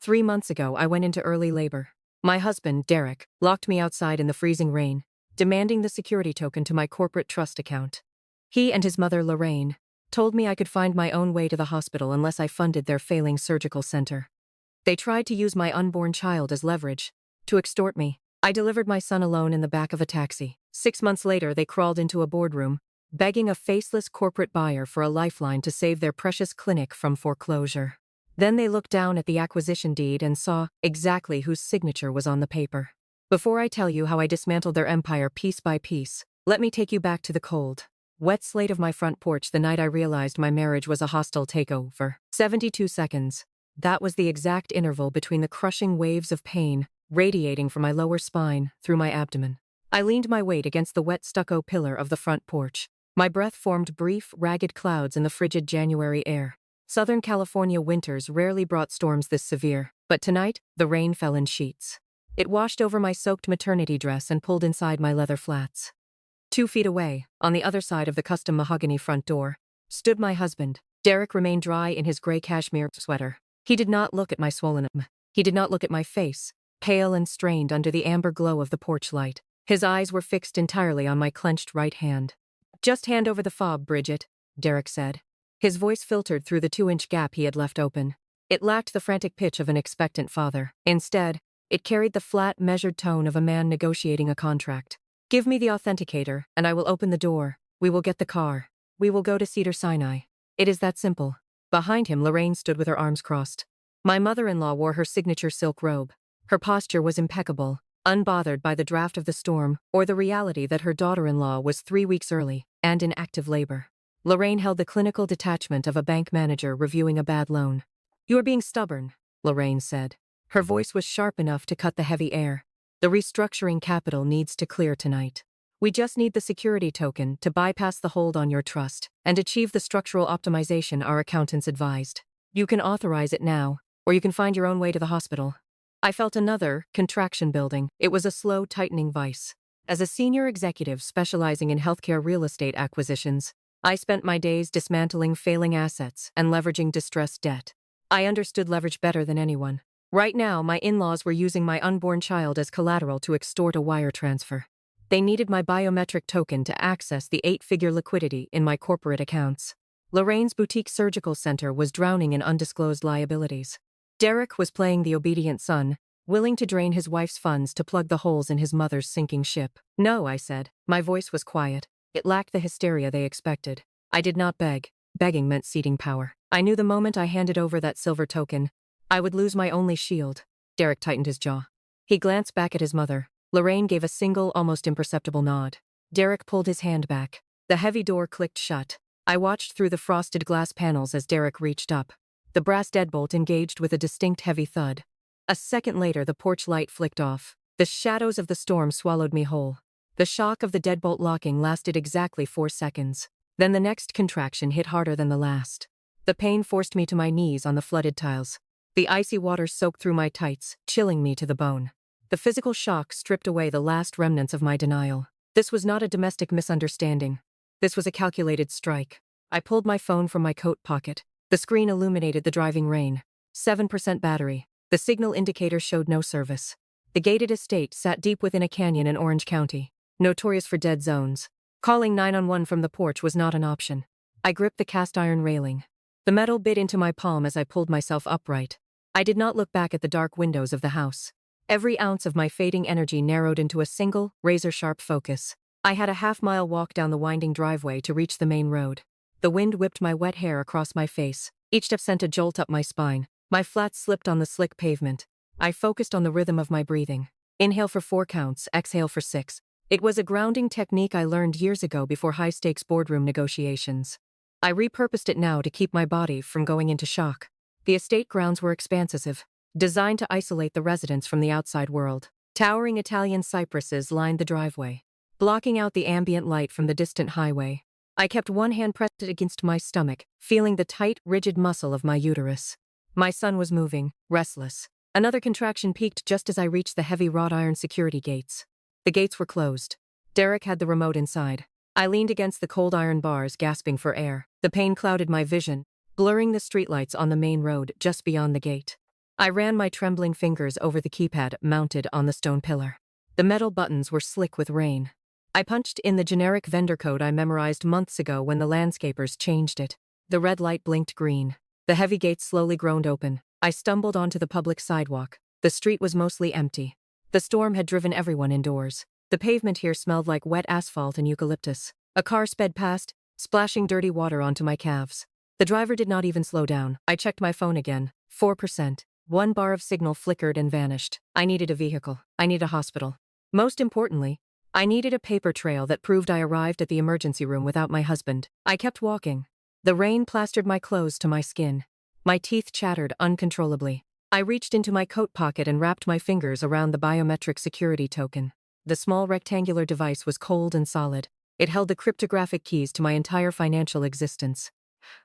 3 months ago, I went into early labor. My husband, Derek, locked me outside in the freezing rain, demanding the security token to my corporate trust account. He and his mother, Lorraine, told me I could find my own way to the hospital unless I funded their failing surgical center. They tried to use my unborn child as leverage to extort me. I delivered my son alone in the back of a taxi. 6 months later, they crawled into a boardroom, begging a faceless corporate buyer for a lifeline to save their precious clinic from foreclosure. Then they looked down at the acquisition deed and saw exactly whose signature was on the paper. Before I tell you how I dismantled their empire piece by piece, let me take you back to the cold, wet slate of my front porch the night I realized my marriage was a hostile takeover. 72 seconds. That was the exact interval between the crushing waves of pain radiating from my lower spine through my abdomen. I leaned my weight against the wet stucco pillar of the front porch. My breath formed brief, ragged clouds in the frigid January air. Southern California winters rarely brought storms this severe, but tonight, the rain fell in sheets. It washed over my soaked maternity dress and pulled inside my leather flats. 2 feet away, on the other side of the custom mahogany front door, stood my husband. Derek remained dry in his gray cashmere sweater. He did not look at my swollen arm. He did not look at my face, pale and strained under the amber glow of the porch light. His eyes were fixed entirely on my clenched right hand. "Just hand over the fob, Bridget," Derek said. His voice filtered through the 2-inch gap he had left open. It lacked the frantic pitch of an expectant father. Instead, it carried the flat, measured tone of a man negotiating a contract. "Give me the authenticator, and I will open the door. We will get the car. We will go to Cedars-Sinai. It is that simple." Behind him, Lorraine stood with her arms crossed. My mother-in-law wore her signature silk robe. Her posture was impeccable, unbothered by the draft of the storm or the reality that her daughter-in-law was 3 weeks early and in active labor. Lorraine held the clinical detachment of a bank manager reviewing a bad loan. "You are being stubborn," Lorraine said. Her voice was sharp enough to cut the heavy air. "The restructuring capital needs to clear tonight. We just need the security token to bypass the hold on your trust and achieve the structural optimization our accountants advised. You can authorize it now, or you can find your own way to the hospital." I felt another contraction building. It was a slow, tightening vice. As a senior executive specializing in healthcare real estate acquisitions, I spent my days dismantling failing assets and leveraging distressed debt. I understood leverage better than anyone. Right now, my in-laws were using my unborn child as collateral to extort a wire transfer. They needed my biometric token to access the 8-figure liquidity in my corporate accounts. Lorraine's boutique surgical center was drowning in undisclosed liabilities. Derek was playing the obedient son, willing to drain his wife's funds to plug the holes in his mother's sinking ship. "No," I said. My voice was quiet. It lacked the hysteria they expected. I did not beg. Begging meant ceding power. I knew the moment I handed over that silver token, I would lose my only shield. Derek tightened his jaw. He glanced back at his mother. Lorraine gave a single, almost imperceptible nod. Derek pulled his hand back. The heavy door clicked shut. I watched through the frosted glass panels as Derek reached up. The brass deadbolt engaged with a distinct heavy thud. A second later, the porch light flicked off. The shadows of the storm swallowed me whole. The shock of the deadbolt locking lasted exactly 4 seconds. Then the next contraction hit harder than the last. The pain forced me to my knees on the flooded tiles. The icy water soaked through my tights, chilling me to the bone. The physical shock stripped away the last remnants of my denial. This was not a domestic misunderstanding. This was a calculated strike. I pulled my phone from my coat pocket. The screen illuminated the driving rain. 7% battery. The signal indicator showed no service. The gated estate sat deep within a canyon in Orange County, notorious for dead zones. Calling 911 from the porch was not an option. I gripped the cast iron railing. The metal bit into my palm as I pulled myself upright. I did not look back at the dark windows of the house. Every ounce of my fading energy narrowed into a single, razor-sharp focus. I had a half-mile walk down the winding driveway to reach the main road. The wind whipped my wet hair across my face. Each step sent a jolt up my spine. My flats slipped on the slick pavement. I focused on the rhythm of my breathing. Inhale for 4 counts, exhale for 6. It was a grounding technique I learned years ago before high-stakes boardroom negotiations. I repurposed it now to keep my body from going into shock. The estate grounds were expansive, designed to isolate the residents from the outside world. Towering Italian cypresses lined the driveway, blocking out the ambient light from the distant highway. I kept one hand pressed against my stomach, feeling the tight, rigid muscle of my uterus. My son was moving, restless. Another contraction peaked just as I reached the heavy wrought iron security gates. The gates were closed. Derek had the remote inside. I leaned against the cold iron bars, gasping for air. The pain clouded my vision, blurring the streetlights on the main road just beyond the gate. I ran my trembling fingers over the keypad mounted on the stone pillar. The metal buttons were slick with rain. I punched in the generic vendor code I memorized months ago when the landscapers changed it. The red light blinked green. The heavy gates slowly groaned open. I stumbled onto the public sidewalk. The street was mostly empty. The storm had driven everyone indoors. The pavement here smelled like wet asphalt and eucalyptus. A car sped past, splashing dirty water onto my calves. The driver did not even slow down. I checked my phone again. 4%. One bar of signal flickered and vanished. I needed a vehicle. I needed a hospital. Most importantly, I needed a paper trail that proved I arrived at the emergency room without my husband. I kept walking. The rain plastered my clothes to my skin. My teeth chattered uncontrollably. I reached into my coat pocket and wrapped my fingers around the biometric security token. The small rectangular device was cold and solid. It held the cryptographic keys to my entire financial existence.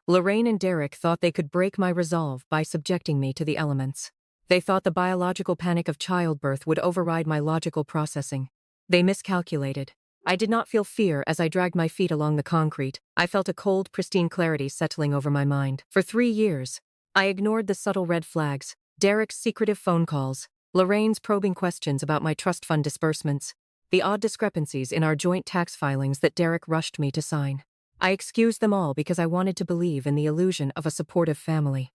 Lorraine and Derek thought they could break my resolve by subjecting me to the elements. They thought the biological panic of childbirth would override my logical processing. They miscalculated. I did not feel fear as I dragged my feet along the concrete. I felt a cold, pristine clarity settling over my mind. For 3 years, I ignored the subtle red flags, Derek's secretive phone calls, Lorraine's probing questions about my trust fund disbursements, the odd discrepancies in our joint tax filings that Derek rushed me to sign. I excused them all because I wanted to believe in the illusion of a supportive family.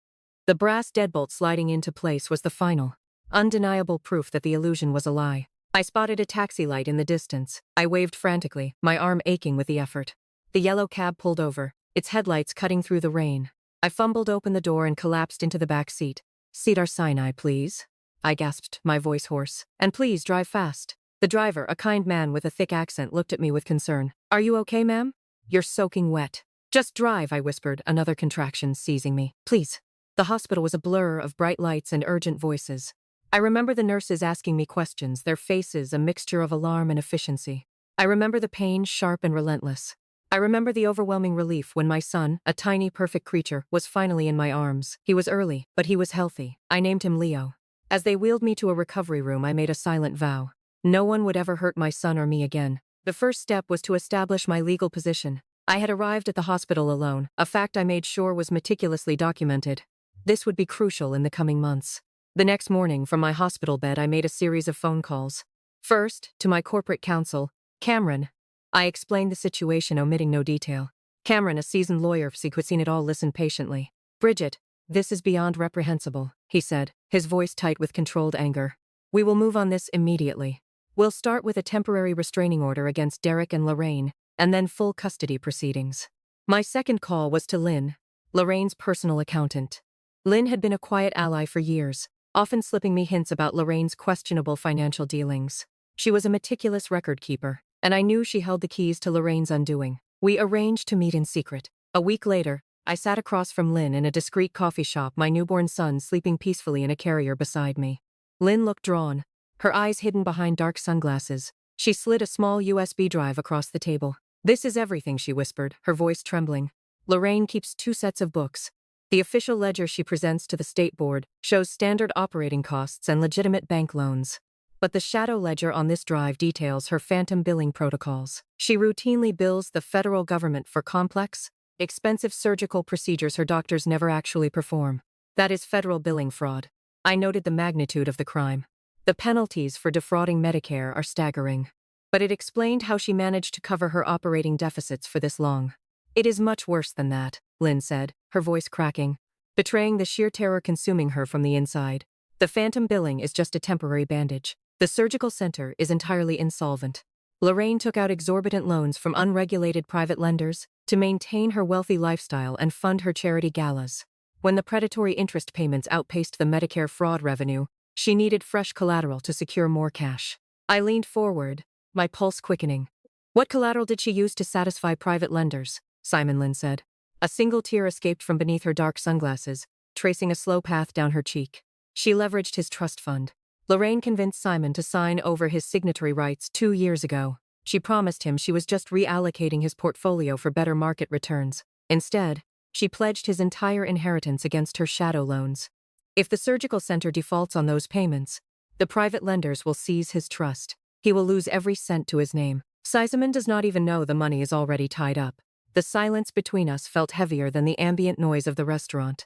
The brass deadbolt sliding into place was the final, undeniable proof that the illusion was a lie. I spotted a taxi light in the distance. I waved frantically, my arm aching with the effort. The yellow cab pulled over, its headlights cutting through the rain. I fumbled open the door and collapsed into the back seat. "Cedar Sinai, please," I gasped, my voice hoarse. "And please drive fast." The driver, a kind man with a thick accent, looked at me with concern. "Are you okay, ma'am? You're soaking wet." "Just drive," I whispered, another contraction seizing me. "Please." The hospital was a blur of bright lights and urgent voices. I remember the nurses asking me questions, their faces a mixture of alarm and efficiency. I remember the pain, sharp and relentless. I remember the overwhelming relief when my son, a tiny, perfect creature, was finally in my arms. He was early, but he was healthy. I named him Leo. As they wheeled me to a recovery room, I made a silent vow. No one would ever hurt my son or me again. The first step was to establish my legal position. I had arrived at the hospital alone, a fact I made sure was meticulously documented. This would be crucial in the coming months. The next morning, from my hospital bed, I made a series of phone calls. First, to my corporate counsel, Cameron. I explained the situation, omitting no detail. Cameron, a seasoned lawyer who had seen it all, listened patiently. "Bridget, this is beyond reprehensible," he said, his voice tight with controlled anger. "We will move on this immediately. We'll start with a temporary restraining order against Derek and Lorraine, and then full custody proceedings." My second call was to Lynn, Lorraine's personal accountant. Lynn had been a quiet ally for years, often slipping me hints about Lorraine's questionable financial dealings. She was a meticulous record keeper, and I knew she held the keys to Lorraine's undoing. We arranged to meet in secret. A week later, I sat across from Lynn in a discreet coffee shop, my newborn son sleeping peacefully in a carrier beside me. Lynn looked drawn, her eyes hidden behind dark sunglasses. She slid a small USB drive across the table. "This is everything," she whispered, her voice trembling. "Lorraine keeps 2 sets of books. The official ledger she presents to the state board shows standard operating costs and legitimate bank loans. But the shadow ledger on this drive details her phantom billing protocols. She routinely bills the federal government for complex, expensive surgical procedures her doctors never actually perform. That is federal billing fraud." I noted the magnitude of the crime. The penalties for defrauding Medicare are staggering. But it explained how she managed to cover her operating deficits for this long. "It is much worse than that," Lynn said, her voice cracking, betraying the sheer terror consuming her from the inside. "The phantom billing is just a temporary bandage. The surgical center is entirely insolvent. Lorraine took out exorbitant loans from unregulated private lenders to maintain her wealthy lifestyle and fund her charity galas. When the predatory interest payments outpaced the Medicare fraud revenue, she needed fresh collateral to secure more cash." I leaned forward, my pulse quickening. "What collateral did she use to satisfy private lenders?" Simon Lynn said. A single tear escaped from beneath her dark sunglasses, tracing a slow path down her cheek. "She leveraged his trust fund. Lorraine convinced Simon to sign over his signatory rights 2 years ago. She promised him she was just reallocating his portfolio for better market returns. Instead, she pledged his entire inheritance against her shadow loans. If the surgical center defaults on those payments, the private lenders will seize his trust. He will lose every cent to his name. Simon does not even know the money is already tied up." The silence between us felt heavier than the ambient noise of the restaurant.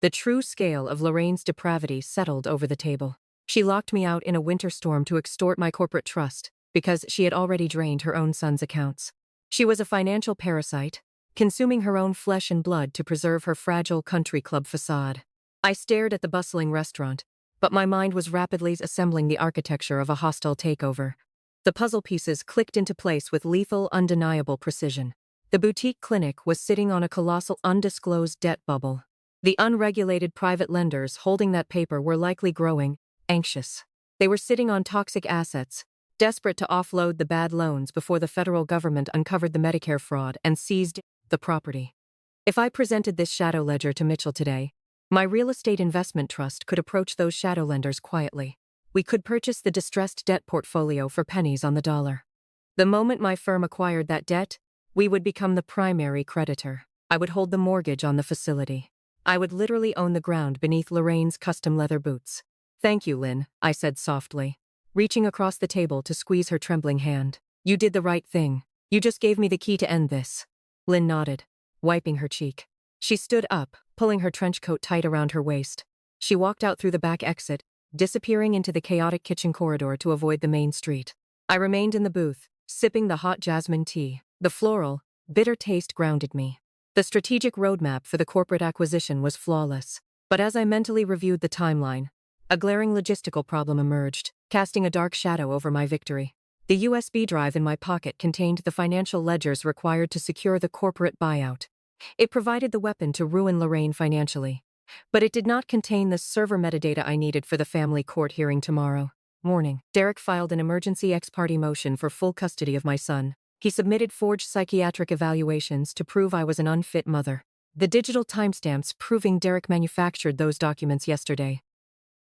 The true scale of Lorraine's depravity settled over the table. She locked me out in a winter storm to extort my corporate trust, because she had already drained her own son's accounts. She was a financial parasite, consuming her own flesh and blood to preserve her fragile country club facade. I stared at the bustling restaurant, but my mind was rapidly assembling the architecture of a hostile takeover. The puzzle pieces clicked into place with lethal, undeniable precision. The boutique clinic was sitting on a colossal undisclosed debt bubble. The unregulated private lenders holding that paper were likely growing anxious. They were sitting on toxic assets, desperate to offload the bad loans before the federal government uncovered the Medicare fraud and seized the property. If I presented this shadow ledger to Mitchell today, my real estate investment trust could approach those shadow lenders quietly. We could purchase the distressed debt portfolio for pennies on the dollar. The moment my firm acquired that debt, we would become the primary creditor. I would hold the mortgage on the facility. I would literally own the ground beneath Lorraine's custom leather boots. "Thank you, Lynn," I said softly, reaching across the table to squeeze her trembling hand. "You did the right thing. You just gave me the key to end this." Lynn nodded, wiping her cheek. She stood up, pulling her trench coat tight around her waist. She walked out through the back exit, disappearing into the chaotic kitchen corridor to avoid the main street. I remained in the booth, sipping the hot jasmine tea. The floral, bitter taste grounded me. The strategic roadmap for the corporate acquisition was flawless. But as I mentally reviewed the timeline, a glaring logistical problem emerged, casting a dark shadow over my victory. The USB drive in my pocket contained the financial ledgers required to secure the corporate buyout. It provided the weapon to ruin Lorraine financially. But it did not contain the server metadata I needed for the family court hearing tomorrow morning. Derek filed an emergency ex parte motion for full custody of my son. He submitted forged psychiatric evaluations to prove I was an unfit mother. The digital timestamps proving Derek manufactured those documents yesterday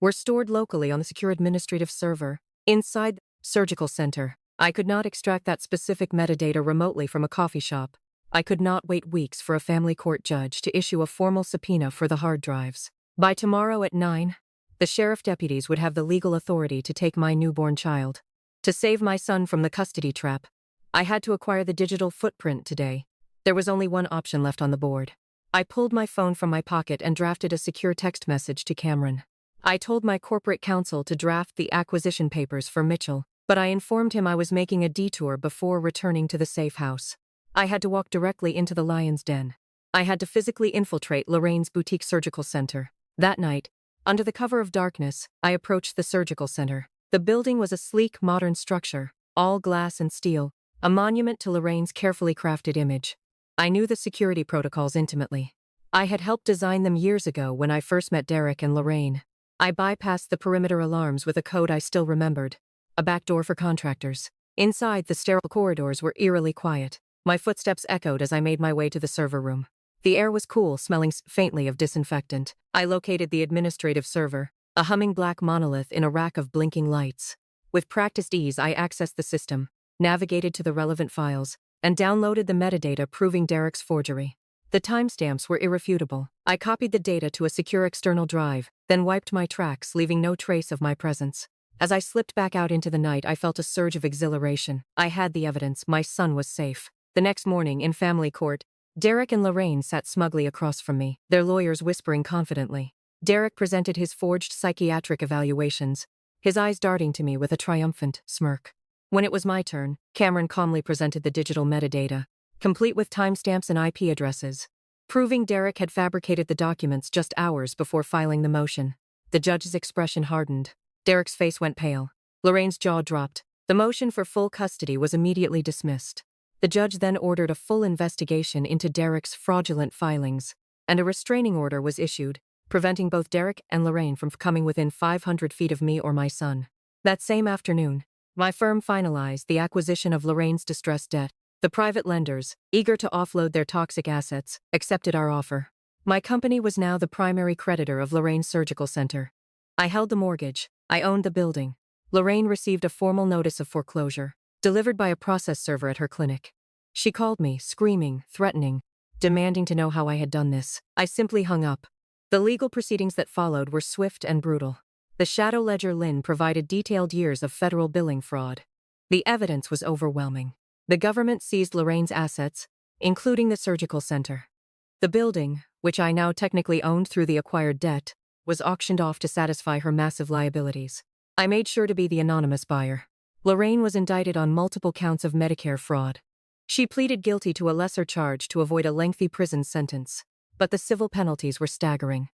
were stored locally on the secure administrative server inside the surgical center. I could not extract that specific metadata remotely from a coffee shop. I could not wait weeks for a family court judge to issue a formal subpoena for the hard drives. By tomorrow at 9, the sheriff deputies would have the legal authority to take my newborn child. To save my son from the custody trap, I had to acquire the digital footprint today. There was only one option left on the board. I pulled my phone from my pocket and drafted a secure text message to Cameron. I told my corporate counsel to draft the acquisition papers for Mitchell, but I informed him I was making a detour before returning to the safe house. I had to walk directly into the lion's den. I had to physically infiltrate Lorraine's boutique surgical center. That night, under the cover of darkness, I approached the surgical center. The building was a sleek, modern structure, all glass and steel, a monument to Lorraine's carefully crafted image. I knew the security protocols intimately. I had helped design them years ago when I first met Derek and Lorraine. I bypassed the perimeter alarms with a code I still remembered. A back door for contractors. Inside, the sterile corridors were eerily quiet. My footsteps echoed as I made my way to the server room. The air was cool, smelling faintly of disinfectant. I located the administrative server, a humming black monolith in a rack of blinking lights. With practiced ease, I accessed the system, navigated to the relevant files, and downloaded the metadata proving Derek's forgery. The timestamps were irrefutable. I copied the data to a secure external drive, then wiped my tracks, leaving no trace of my presence. As I slipped back out into the night, I felt a surge of exhilaration. I had the evidence. My son was safe. The next morning, in family court, Derek and Lorraine sat smugly across from me, their lawyers whispering confidently. Derek presented his forged psychiatric evaluations, his eyes darting to me with a triumphant smirk. When it was my turn, Cameron calmly presented the digital metadata, complete with timestamps and IP addresses, proving Derek had fabricated the documents just hours before filing the motion. The judge's expression hardened. Derek's face went pale. Lorraine's jaw dropped. The motion for full custody was immediately dismissed. The judge then ordered a full investigation into Derek's fraudulent filings, and a restraining order was issued, preventing both Derek and Lorraine from coming within 500 feet of me or my son. That same afternoon, my firm finalized the acquisition of Lorraine's distressed debt. The private lenders, eager to offload their toxic assets, accepted our offer. My company was now the primary creditor of Lorraine's surgical center. I held the mortgage. I owned the building. Lorraine received a formal notice of foreclosure, delivered by a process server at her clinic. She called me, screaming, threatening, demanding to know how I had done this. I simply hung up. The legal proceedings that followed were swift and brutal. The shadow ledger Lynn provided detailed years of federal billing fraud. The evidence was overwhelming. The government seized Lorraine's assets, including the surgical center. The building, which I now technically owned through the acquired debt, was auctioned off to satisfy her massive liabilities. I made sure to be the anonymous buyer. Lorraine was indicted on multiple counts of Medicare fraud. She pleaded guilty to a lesser charge to avoid a lengthy prison sentence, but the civil penalties were staggering.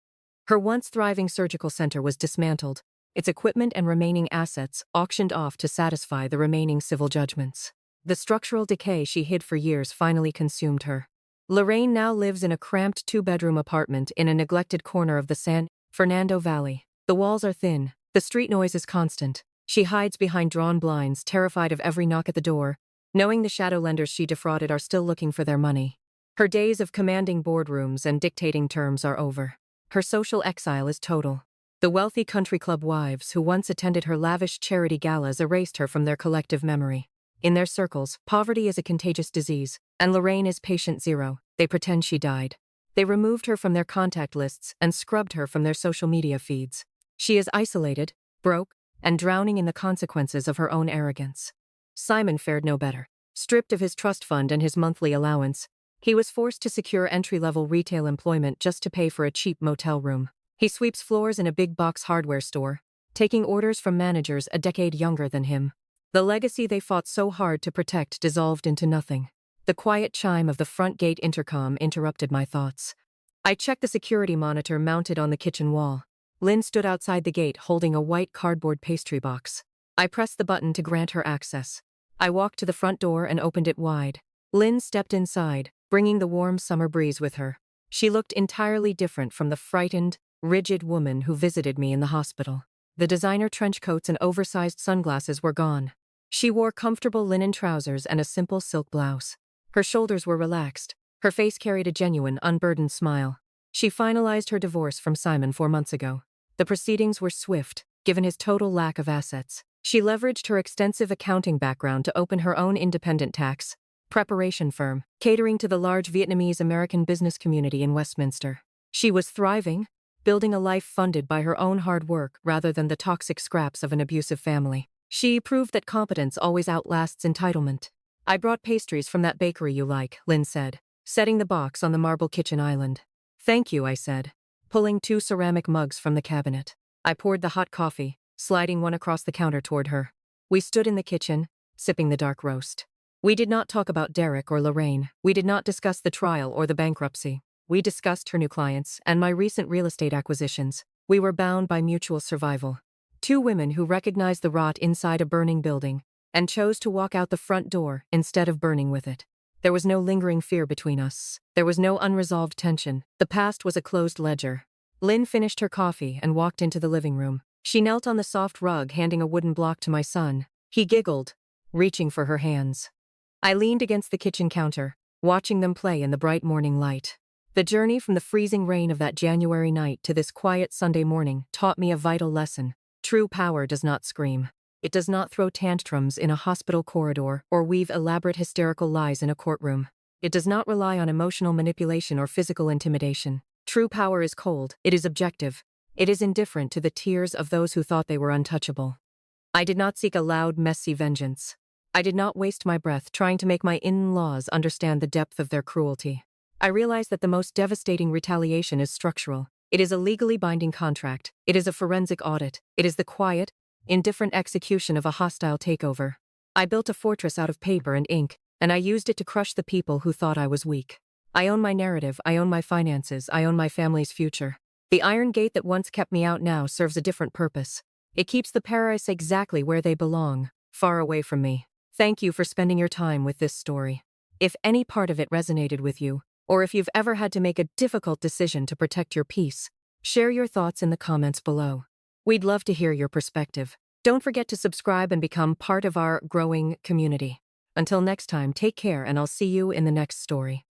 Her once thriving surgical center was dismantled, its equipment and remaining assets auctioned off to satisfy the remaining civil judgments. The structural decay she hid for years finally consumed her. Lorraine now lives in a cramped two-bedroom apartment in a neglected corner of the San Fernando Valley. The walls are thin, the street noise is constant. She hides behind drawn blinds, terrified of every knock at the door, knowing the shadow lenders she defrauded are still looking for their money. Her days of commanding boardrooms and dictating terms are over. Her social exile is total. The wealthy country club wives who once attended her lavish charity galas erased her from their collective memory. In their circles, poverty is a contagious disease, and Lorraine is patient zero. They pretend she died. They removed her from their contact lists and scrubbed her from their social media feeds. She is isolated, broke, and drowning in the consequences of her own arrogance. Simon fared no better. Stripped of his trust fund and his monthly allowance, he was forced to secure entry-level retail employment just to pay for a cheap motel room. He sweeps floors in a big-box hardware store, taking orders from managers a decade younger than him. The legacy they fought so hard to protect dissolved into nothing. The quiet chime of the front gate intercom interrupted my thoughts. I checked the security monitor mounted on the kitchen wall. Lynn stood outside the gate holding a white cardboard pastry box. I pressed the button to grant her access. I walked to the front door and opened it wide. Lynn stepped inside, bringing the warm summer breeze with her. She looked entirely different from the frightened, rigid woman who visited me in the hospital. The designer trench coats and oversized sunglasses were gone. She wore comfortable linen trousers and a simple silk blouse. Her shoulders were relaxed. Her face carried a genuine, unburdened smile. She finalized her divorce from Simon 4 months ago. The proceedings were swift, given his total lack of assets. She leveraged her extensive accounting background to open her own independent tax preparation firm, catering to the large Vietnamese American business community in Westminster. She was thriving, building a life funded by her own hard work rather than the toxic scraps of an abusive family. She proved that competence always outlasts entitlement. I brought pastries from that bakery you like, Lynn said, setting the box on the marble kitchen island. Thank you, I said, pulling 2 ceramic mugs from the cabinet. I poured the hot coffee, sliding one across the counter toward her. We stood in the kitchen, sipping the dark roast. We did not talk about Derek or Lorraine. We did not discuss the trial or the bankruptcy. We discussed her new clients and my recent real estate acquisitions. We were bound by mutual survival. 2 women who recognized the rot inside a burning building and chose to walk out the front door instead of burning with it. There was no lingering fear between us. There was no unresolved tension. The past was a closed ledger. Lynn finished her coffee and walked into the living room. She knelt on the soft rug, handing a wooden block to my son. He giggled, reaching for her hands. I leaned against the kitchen counter, watching them play in the bright morning light. The journey from the freezing rain of that January night to this quiet Sunday morning taught me a vital lesson. True power does not scream. It does not throw tantrums in a hospital corridor or weave elaborate hysterical lies in a courtroom. It does not rely on emotional manipulation or physical intimidation. True power is cold, it is objective. It is indifferent to the tears of those who thought they were untouchable. I did not seek a loud, messy vengeance. I did not waste my breath trying to make my in-laws understand the depth of their cruelty. I realized that the most devastating retaliation is structural. It is a legally binding contract. It is a forensic audit. It is the quiet, indifferent execution of a hostile takeover. I built a fortress out of paper and ink, and I used it to crush the people who thought I was weak. I own my narrative, I own my finances, I own my family's future. The iron gate that once kept me out now serves a different purpose. It keeps the paradise exactly where they belong, far away from me. Thank you for spending your time with this story. If any part of it resonated with you, or if you've ever had to make a difficult decision to protect your peace, share your thoughts in the comments below. We'd love to hear your perspective. Don't forget to subscribe and become part of our growing community. Until next time, take care and I'll see you in the next story.